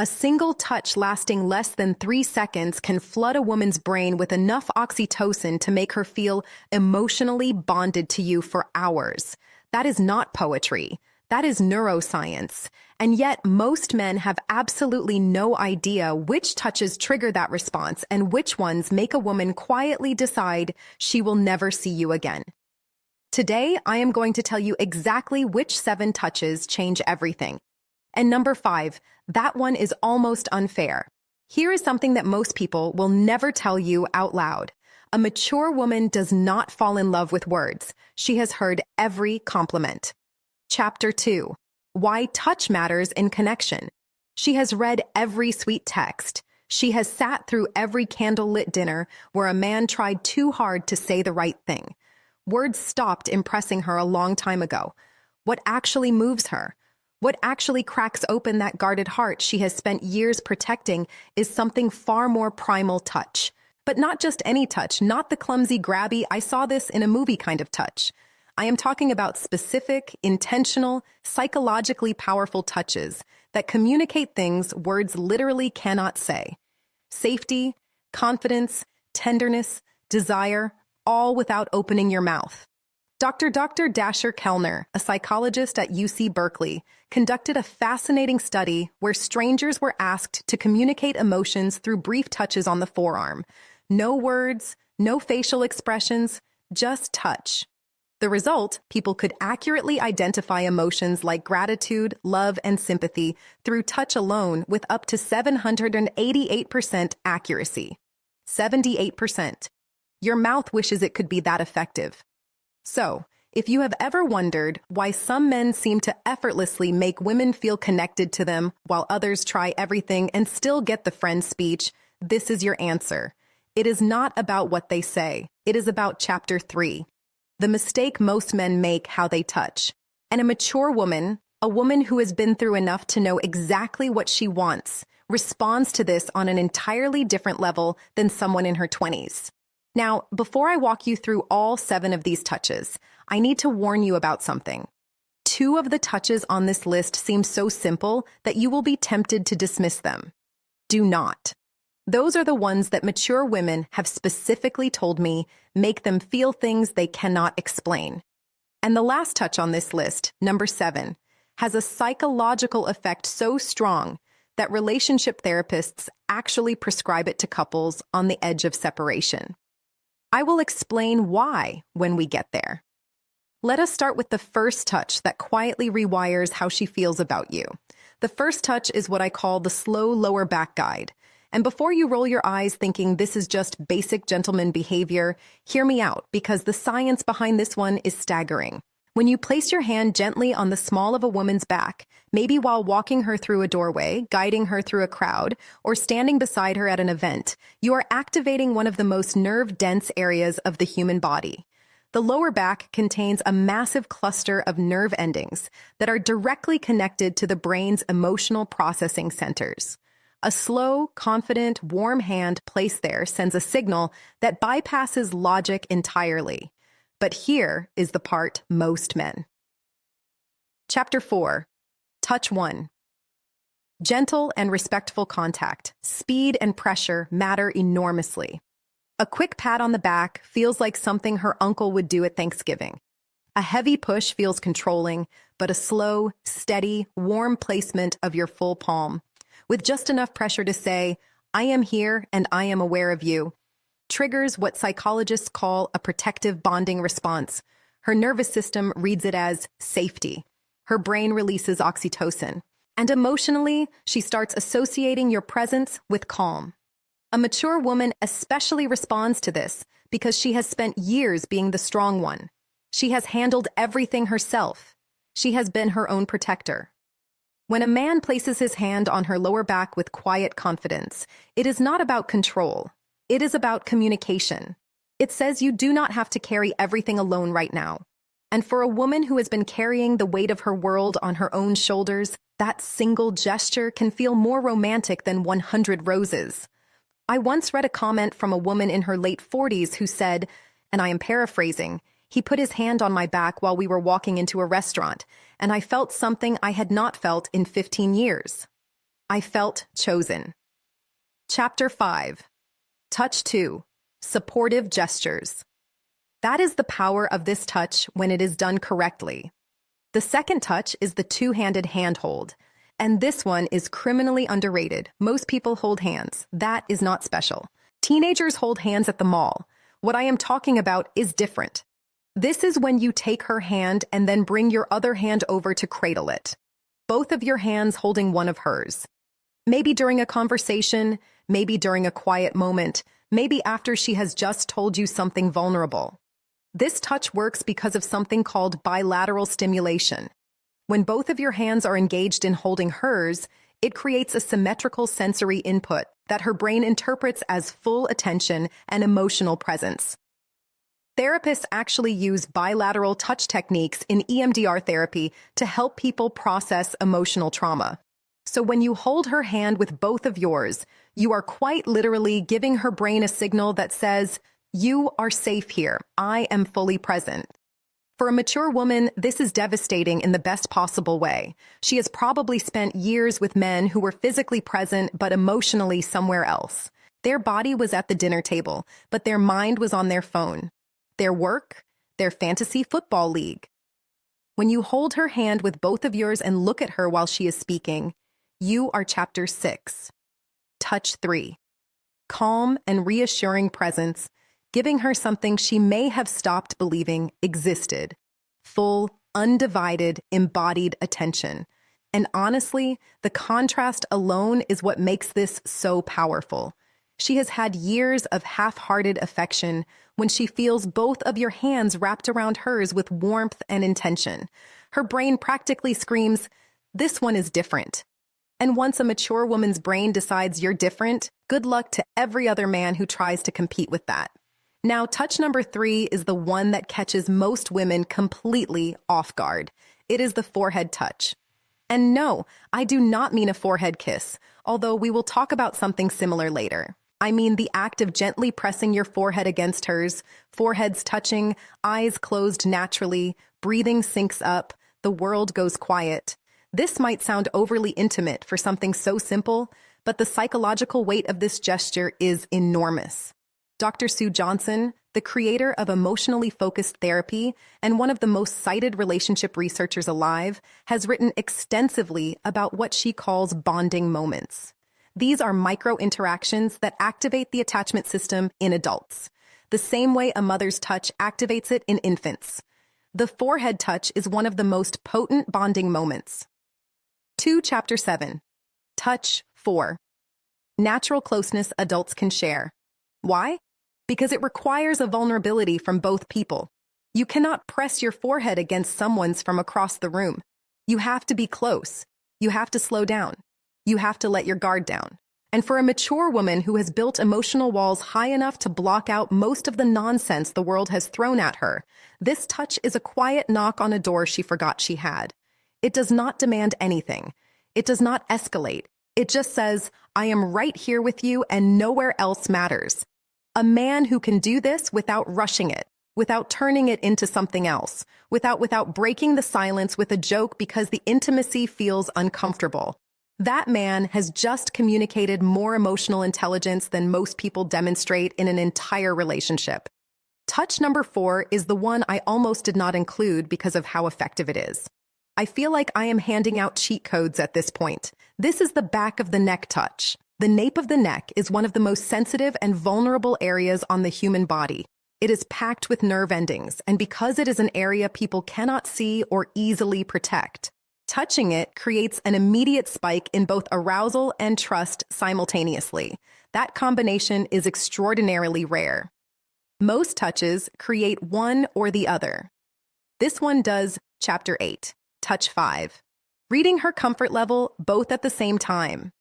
A single touch lasting less than 3 seconds can flood a woman's brain with enough oxytocin to make her feel emotionally bonded to you for hours. That is not poetry. That is neuroscience. And yet, most men have absolutely no idea which touches trigger that response and which ones make a woman quietly decide she will never see you again. Today, I am going to tell you exactly which 7 touches change everything. And number 5, that one is almost unfair. Here is something that most people will never tell you out loud. A mature woman does not fall in love with words. She has heard every compliment. Chapter 2. Why touch matters in connection. She has read every sweet text. She has sat through every candlelit dinner where a man tried too hard to say the right thing. Words stopped impressing her a long time ago. What actually moves her? What actually cracks open that guarded heart she has spent years protecting is something far more primal touch. But not just any touch, not the clumsy, grabby, I saw this in a movie kind of touch. I am talking about specific, intentional, psychologically powerful touches that communicate things words literally cannot say. Safety, confidence, tenderness, desire, all without opening your mouth. Dr. Dasher Kellner, a psychologist at UC Berkeley, conducted a fascinating study where strangers were asked to communicate emotions through brief touches on the forearm. No words, no facial expressions, just touch. The result, people could accurately identify emotions like gratitude, love, and sympathy through touch alone with up to 788% accuracy. 78%. Your mouth wishes it could be that effective. So, if you have ever wondered why some men seem to effortlessly make women feel connected to them while others try everything and still get the friend speech, this is your answer. It is not about what they say. It is about Chapter 3. The mistake most men make how they touch. And a mature woman, a woman who has been through enough to know exactly what she wants, responds to this on an entirely different level than someone in her 20s. Now, before I walk you through all 7 of these touches, I need to warn you about something. 2 of the touches on this list seem so simple that you will be tempted to dismiss them. Do not. Those are the ones that mature women have specifically told me make them feel things they cannot explain. And the last touch on this list, number 7, has a psychological effect so strong that relationship therapists actually prescribe it to couples on the edge of separation. I will explain why when we get there. Let us start with the first touch that quietly rewires how she feels about you. The first touch is what I call the slow lower back guide. And before you roll your eyes thinking this is just basic gentleman behavior, hear me out because the science behind this one is staggering. When you place your hand gently on the small of a woman's back, maybe while walking her through a doorway, guiding her through a crowd, or standing beside her at an event, you are activating one of the most nerve-dense areas of the human body. The lower back contains a massive cluster of nerve endings that are directly connected to the brain's emotional processing centers. A slow, confident, warm hand placed there sends a signal that bypasses logic entirely. But here is the part most men. Chapter 4. Touch 1. Gentle and respectful contact, speed and pressure matter enormously. A quick pat on the back feels like something her uncle would do at Thanksgiving. A heavy push feels controlling, but a slow, steady, warm placement of your full palm, with just enough pressure to say, I am here and I am aware of you, triggers what psychologists call a protective bonding response. Her nervous system reads it as safety. Her brain releases oxytocin. And emotionally, she starts associating your presence with calm. A mature woman especially responds to this because she has spent years being the strong one. She has handled everything herself. She has been her own protector. When a man places his hand on her lower back with quiet confidence, it is not about control. It is about communication. It says you do not have to carry everything alone right now. And for a woman who has been carrying the weight of her world on her own shoulders, that single gesture can feel more romantic than 100 roses. I once read a comment from a woman in her late 40s who said, and I am paraphrasing, he put his hand on my back while we were walking into a restaurant, and I felt something I had not felt in 15 years. I felt chosen. Chapter 5. Touch 2. Supportive gestures. That is the power of this touch when it is done correctly. The second touch is the two-handed handhold, and this one is criminally underrated. Most people hold hands. That is not special. Teenagers hold hands at the mall. What I am talking about is different. This is when you take her hand and then bring your other hand over to cradle it. Both of your hands holding one of hers. Maybe during a conversation, maybe during a quiet moment, maybe after she has just told you something vulnerable. This touch works because of something called bilateral stimulation. When both of your hands are engaged in holding hers, it creates a symmetrical sensory input that her brain interprets as full attention and emotional presence. Therapists actually use bilateral touch techniques in EMDR therapy to help people process emotional trauma. So when you hold her hand with both of yours, you are quite literally giving her brain a signal that says, "You are safe here. I am fully present." For a mature woman, this is devastating in the best possible way. She has probably spent years with men who were physically present but emotionally somewhere else. Their body was at the dinner table, but their mind was on their phone, their work, their fantasy football league. When you hold her hand with both of yours and look at her while she is speaking, you are chapter 6. Touch 3. Calm and reassuring presence, giving her something she may have stopped believing existed. Full, undivided, embodied attention. And honestly, the contrast alone is what makes this so powerful. She has had years of half-hearted affection when she feels both of your hands wrapped around hers with warmth and intention. Her brain practically screams, "This one is different." And once a mature woman's brain decides you're different, good luck to every other man who tries to compete with that. Now, touch number 3 is the one that catches most women completely off guard. It is the forehead touch. And no, I do not mean a forehead kiss, although we will talk about something similar later. I mean the act of gently pressing your forehead against hers, foreheads touching, eyes closed naturally, breathing syncs up, the world goes quiet. This might sound overly intimate for something so simple, but the psychological weight of this gesture is enormous. Dr. Sue Johnson, the creator of emotionally focused therapy and one of the most cited relationship researchers alive, has written extensively about what she calls bonding moments. These are micro-interactions that activate the attachment system in adults, the same way a mother's touch activates it in infants. The forehead touch is one of the most potent bonding moments. Chapter 7. Touch 4. Natural closeness adults can share. Why? Because it requires a vulnerability from both people. You cannot press your forehead against someone's from across the room. You have to be close. You have to slow down. You have to let your guard down. And for a mature woman who has built emotional walls high enough to block out most of the nonsense the world has thrown at her, this touch is a quiet knock on a door she forgot she had. It does not demand anything. It does not escalate. It just says, "I am right here with you and nowhere else matters." A man who can do this without rushing it, without turning it into something else, without breaking the silence with a joke because the intimacy feels uncomfortable. That man has just communicated more emotional intelligence than most people demonstrate in an entire relationship. Touch number 4 is the one I almost did not include because of how effective it is. I feel like I am handing out cheat codes at this point. This is the back of the neck touch. The nape of the neck is one of the most sensitive and vulnerable areas on the human body. It is packed with nerve endings, and because it is an area people cannot see or easily protect, touching it creates an immediate spike in both arousal and trust simultaneously. That combination is extraordinarily rare. Most touches create one or the other. This one does. Chapter 8. Touch 5. Reading her comfort level both at the same time.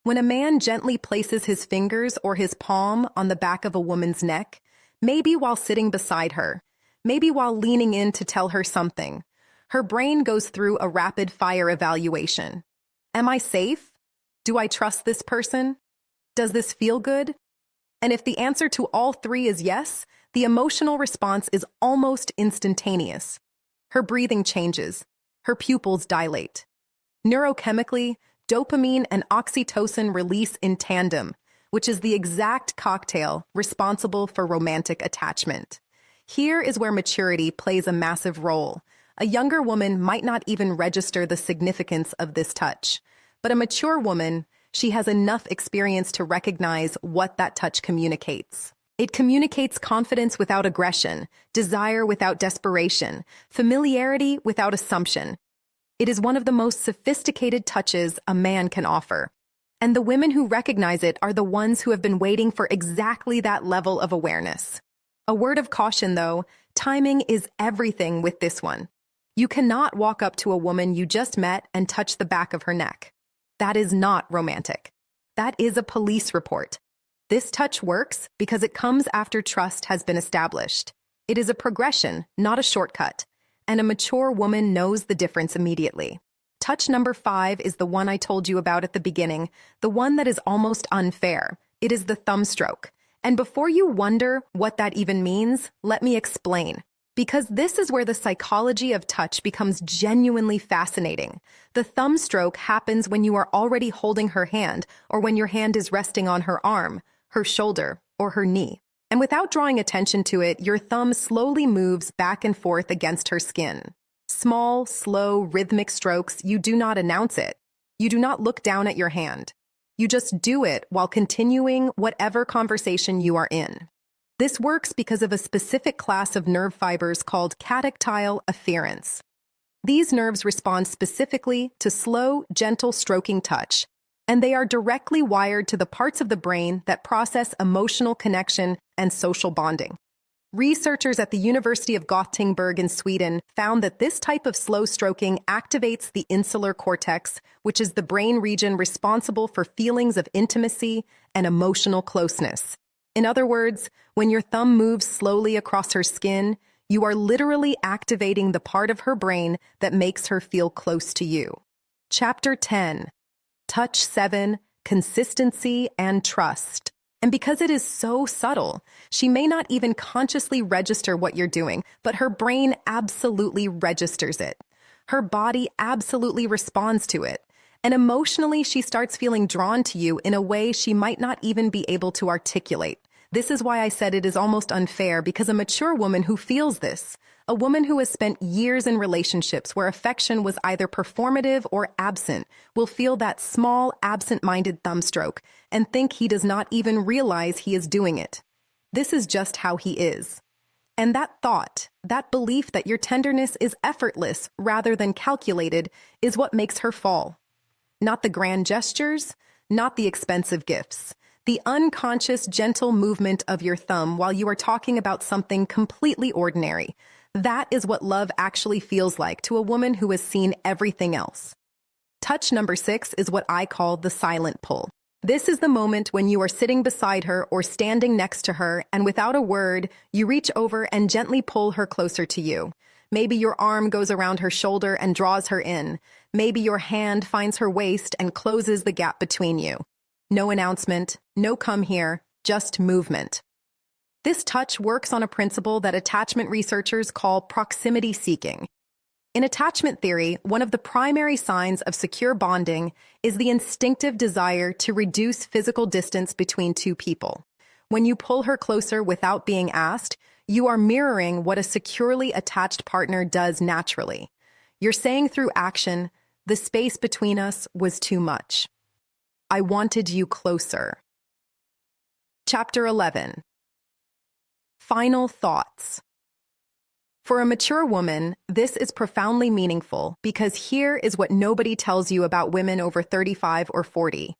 When a man gently places his fingers or his palm on the back of a woman's neck, maybe while sitting beside her, maybe while leaning in to tell her something, her brain goes through a rapid-fire evaluation. Am I safe? Do I trust this person? Does this feel good? And if the answer to all 3 is yes, the emotional response is almost instantaneous. Her breathing changes. Her pupils dilate. Neurochemically, dopamine and oxytocin release in tandem, which is the exact cocktail responsible for romantic attachment. Here is where maturity plays a massive role. A younger woman might not even register the significance of this touch, but a mature woman, she has enough experience to recognize what that touch communicates. It communicates confidence without aggression, desire without desperation, familiarity without assumption. It is one of the most sophisticated touches a man can offer. And the women who recognize it are the ones who have been waiting for exactly that level of awareness. A word of caution, though, timing is everything with this one. You cannot walk up to a woman you just met and touch the back of her neck. That is not romantic. That is a police report. This touch works because it comes after trust has been established. It is a progression, not a shortcut, and a mature woman knows the difference immediately. Touch number 5 is the one I told you about at the beginning, the one that is almost unfair. It is the thumb stroke. And before you wonder what that even means, let me explain. Because this is where the psychology of touch becomes genuinely fascinating. The thumb stroke happens when you are already holding her hand, or when your hand is resting on her arm, her shoulder, or her knee. And without drawing attention to it, your thumb slowly moves back and forth against her skin. Small, slow, rhythmic strokes, you do not announce it. You do not look down at your hand. You just do it while continuing whatever conversation you are in. This works because of a specific class of nerve fibers called catactile efferents. These nerves respond specifically to slow, gentle stroking touch, and they are directly wired to the parts of the brain that process emotional connection and social bonding. Researchers at the University of Gothenburg in Sweden found that this type of slow stroking activates the insular cortex, which is the brain region responsible for feelings of intimacy and emotional closeness. In other words, when your thumb moves slowly across her skin, you are literally activating the part of her brain that makes her feel close to you. Chapter 10. Touch 7. Consistency and Trust. And because it is so subtle, she may not even consciously register what you're doing, but her brain absolutely registers it. Her body absolutely responds to it. And emotionally, she starts feeling drawn to you in a way she might not even be able to articulate. This is why I said it is almost unfair, because a mature woman who feels this, a woman who has spent years in relationships where affection was either performative or absent, will feel that small, absent-minded thumb stroke and think he does not even realize he is doing it. This is just how he is. And that thought, that belief that your tenderness is effortless rather than calculated, is what makes her fall. Not the grand gestures, not the expensive gifts. The unconscious, gentle movement of your thumb while you are talking about something completely ordinary. That is what love actually feels like to a woman who has seen everything else. Touch number 6 is what I call the silent pull. This is the moment when you are sitting beside her or standing next to her, and without a word, you reach over and gently pull her closer to you. Maybe your arm goes around her shoulder and draws her in. Maybe your hand finds her waist and closes the gap between you. No announcement, no come here, just movement. This touch works on a principle that attachment researchers call proximity seeking. In attachment theory, one of the primary signs of secure bonding is the instinctive desire to reduce physical distance between two people. When you pull her closer without being asked, you are mirroring what a securely attached partner does naturally. You're saying through action, the space between us was too much. I wanted you closer. Chapter 11. Final thoughts. For a mature woman, this is profoundly meaningful because here is what nobody tells you about women over 35 or 40.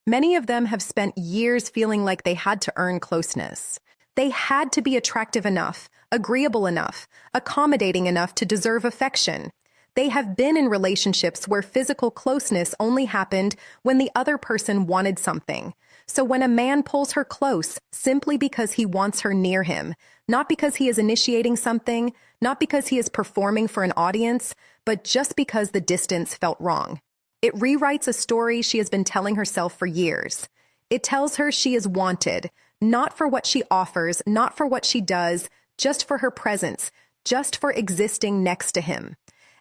Many of them have spent years feeling like they had to earn closeness. They had to be attractive enough, agreeable enough, accommodating enough to deserve affection. They have been in relationships where physical closeness only happened when the other person wanted something. So when a man pulls her close simply because he wants her near him, not because he is initiating something, not because he is performing for an audience, but just because the distance felt wrong. It rewrites a story she has been telling herself for years. It tells her she is wanted, not for what she offers, not for what she does, just for her presence, just for existing next to him.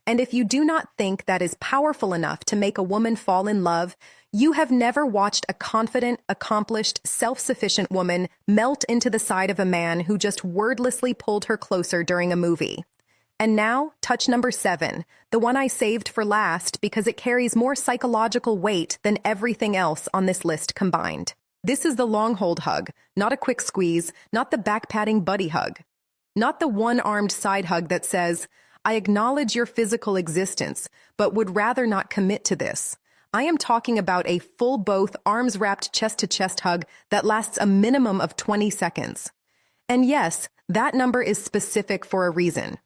And if you do not think that is powerful enough to make a woman fall in love, you have never watched a confident, accomplished, self-sufficient woman melt into the side of a man who just wordlessly pulled her closer during a movie. And now, touch number 7, the one I saved for last because it carries more psychological weight than everything else on this list combined. This is the long hold hug, not a quick squeeze, not the back-patting buddy hug, not the one-armed side hug that says, I acknowledge your physical existence, but would rather not commit to this. I am talking about a full both arms-wrapped chest-to-chest hug that lasts a minimum of 20 seconds. And yes, that number is specific for a reason.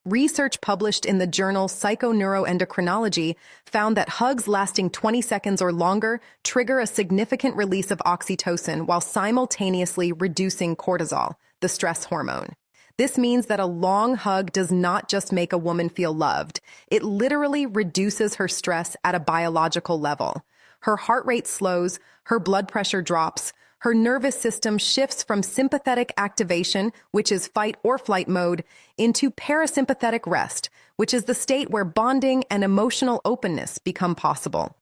Research published in the journal Psychoneuroendocrinology found that hugs lasting 20 seconds or longer trigger a significant release of oxytocin while simultaneously reducing cortisol, the stress hormone. This means that a long hug does not just make a woman feel loved. It literally reduces her stress at a biological level. Her heart rate slows, her blood pressure drops, her nervous system shifts from sympathetic activation, which is fight or flight mode, into parasympathetic rest, which is the state where bonding and emotional openness become possible.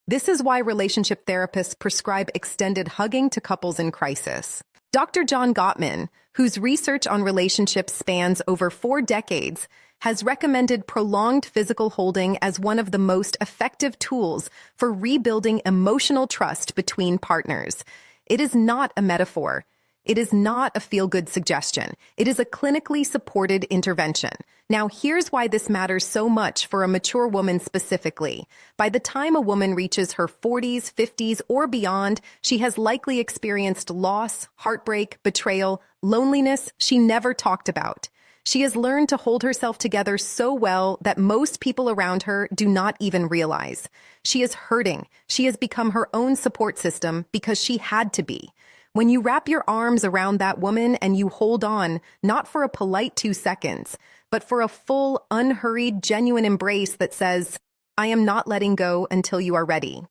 This is why relationship therapists prescribe extended hugging to couples in crisis. Dr. John Gottman, whose research on relationships spans over 4 decades, has recommended prolonged physical holding as one of the most effective tools for rebuilding emotional trust between partners. It is not a metaphor. It is not a feel-good suggestion. It is a clinically supported intervention. Now, here's why this matters so much for a mature woman specifically. By the time a woman reaches her 40s, 50s, or beyond, she has likely experienced loss, heartbreak, betrayal, loneliness she never talked about. She has learned to hold herself together so well that most people around her do not even realize. She is hurting. She has become her own support system because she had to be. When you wrap your arms around that woman and you hold on, not for a polite 2 seconds, but for a full, unhurried, genuine embrace that says, I am not letting go until you are ready.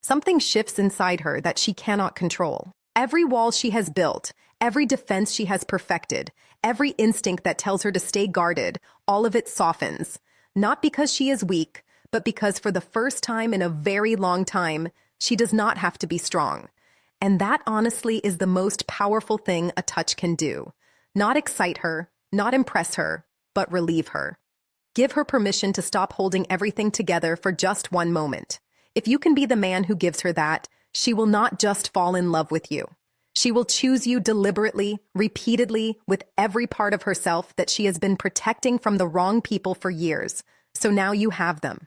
Something shifts inside her that she cannot control. Every wall she has built, every defense she has perfected, every instinct that tells her to stay guarded, all of it softens. Not because she is weak, but because for the first time in a very long time, she does not have to be strong. And that honestly is the most powerful thing a touch can do. Not excite her, not impress her, but relieve her. Give her permission to stop holding everything together for just one moment. If you can be the man who gives her that, she will not just fall in love with you. She will choose you deliberately, repeatedly, with every part of herself that she has been protecting from the wrong people for years. So now you have them.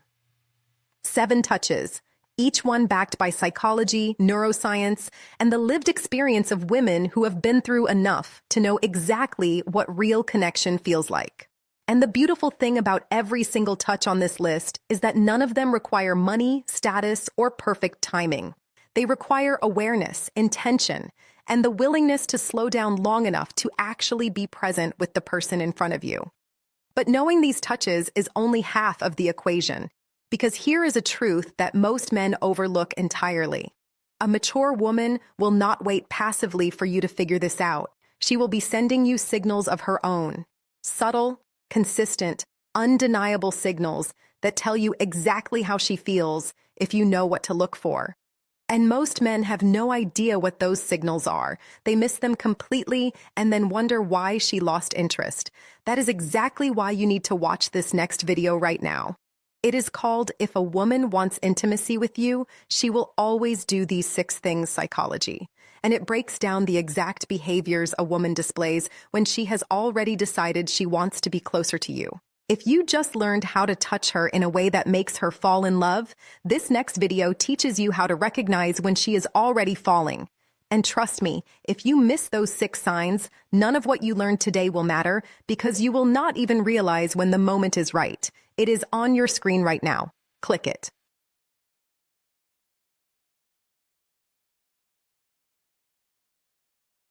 7 touches. Each one backed by psychology, neuroscience, and the lived experience of women who have been through enough to know exactly what real connection feels like. And the beautiful thing about every single touch on this list is that none of them require money, status, or perfect timing. They require awareness, intention, and the willingness to slow down long enough to actually be present with the person in front of you. But knowing these touches is only half of the equation. Because here is a truth that most men overlook entirely. A mature woman will not wait passively for you to figure this out. She will be sending you signals of her own. Subtle, consistent, undeniable signals that tell you exactly how she feels if you know what to look for. And most men have no idea what those signals are. They miss them completely and then wonder why she lost interest. That is exactly why you need to watch this next video right now. It is called If a Woman Wants Intimacy with You, She Will Always Do These 6 Things Psychology. And it breaks down the exact behaviors a woman displays when she has already decided she wants to be closer to you. If you just learned how to touch her in a way that makes her fall in love, this next video teaches you how to recognize when she is already falling. And trust me, if you miss those 6 signs, none of what you learned today will matter because you will not even realize when the moment is right. It is on your screen right now. Click it.